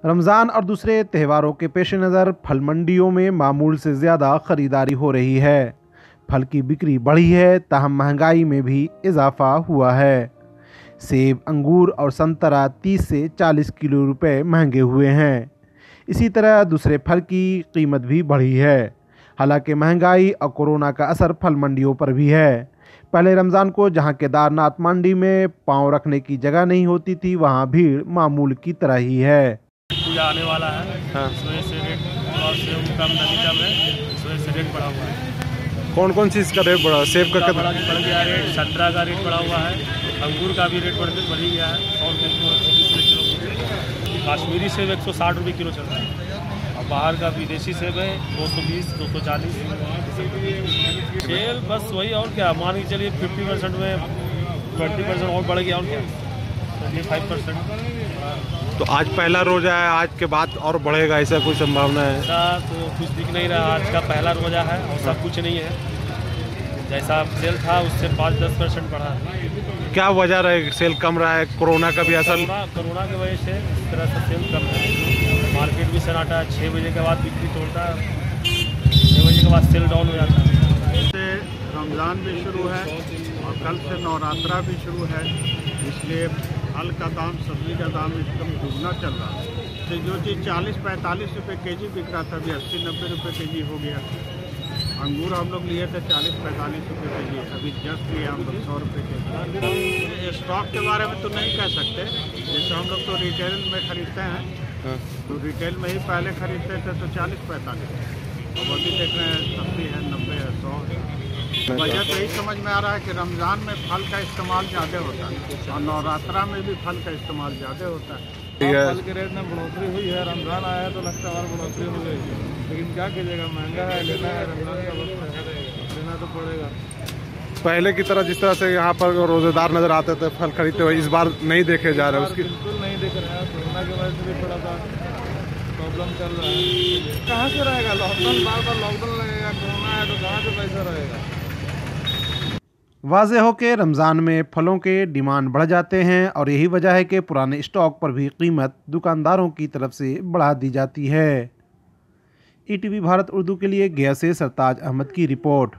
रमज़ान और दूसरे त्योहारों के पेश नज़र फल मंडियों में मामूल से ज़्यादा ख़रीदारी हो रही है। फल की बिक्री बढ़ी है, ताहम महंगाई में भी इजाफा हुआ है। सेब, अंगूर और संतरा 30 से 40 किलो रुपए महंगे हुए हैं। इसी तरह दूसरे फल की कीमत भी बढ़ी है। हालांकि महंगाई और कोरोना का असर फल मंडियों पर भी है। पहले रमज़ान को जहां केदारनाथ मंडी में पांव रखने की जगह नहीं होती थी, वहां भीड़ मामूल की तरह ही है। पूजा आने वाला है। हाँ। इस वजह से रेट और सेब कम नतीजा में इस वजह से रेट बढ़ा हुआ है। कौन कौन सी इसका रेट बढ़ा? सेब का बढ़ गया रेट, संतरा का रेट बढ़ा हुआ है, अंगूर का भी रेट बढ़ ही गया है। 100 रुपये किलो। काश्मीरी सेब 160 रुपये किलो चल रहा है और बाहर का विदेशी सेब है 220, 240। सेल बस वही, और क्या मान के चलिए 50% में 20% और बढ़ गया, और क्या 25%। तो आज पहला रोजा है, आज के बाद और बढ़ेगा, ऐसा कोई संभावना है? ऐसा तो कुछ दिख नहीं रहा। आज का पहला रोजा है और सब कुछ नहीं है। जैसा सेल था उससे 5-10% बढ़ा है। क्या वजह रहे सेल कम रहा है? कोरोना का भी असर? कोरोना की वजह से इस तरह से सेल कम है। मार्केट भी सन्नाटा है। 6 बजे के बाद बिक्री तोड़ता है, 6 बजे के बाद सेल डाउन हो जाता है। रमज़ान भी शुरू है और कल से नवरात्रा भी शुरू है, इसलिए फल का दाम, सब्जी का दाम एकदम दुगना चल रहा है। तो जो चीज़ 40-45 रुपये केजी बिक रहा था, अभी 80-90 रुपये केजी हो गया। अंगूर हम लोग लिए थे 40-45 रुपये केजी, अभी जस्ट लिए हम लोग 100 रुपये केजी। स्टॉक के बारे में तो नहीं कह सकते, जैसे हम लोग तो रिटेल में ख़रीदते हैं, तो रिटेल में ही पहले ख़रीदते थे तो 40-45, अब अभी देख रहे हैं 80 है, 90 है, 100 है। वजह तो यही समझ में आ रहा है कि रमज़ान में फल का इस्तेमाल ज़्यादा होता है और नवरात्रा में भी फल का इस्तेमाल ज़्यादा होता है। फल के रेट में बढ़ोतरी हुई है। रमज़ान आया है तो लगता है और बढ़ोतरी हो गई, लेकिन क्या कीजिएगा, महंगा है, लेना है, रमज़ान का वक्त है, लेना तो पड़ेगा। पहले की तरह जिस तरह से यहाँ पर रोजेदार नजर आते थे फल खरीदते हुए, इस बार नहीं देखे जा रहे? उसकी बिल्कुल नहीं देख रहे हैं। कोरोना की वजह से भी थोड़ा सा प्रॉब्लम चल रहा है। कहाँ से रहेगा लॉकडाउन? बार लॉकडाउन लगेगा, कोरोना है तो कहाँ से पैसा रहेगा? वाज़ेह हो के रमज़ान में फलों के डिमांड बढ़ जाते हैं और यही वजह है कि पुराने स्टॉक पर भी कीमत दुकानदारों की तरफ से बढ़ा दी जाती है। ईटीवी भारत उर्दू के लिए गया से सरताज अहमद की रिपोर्ट।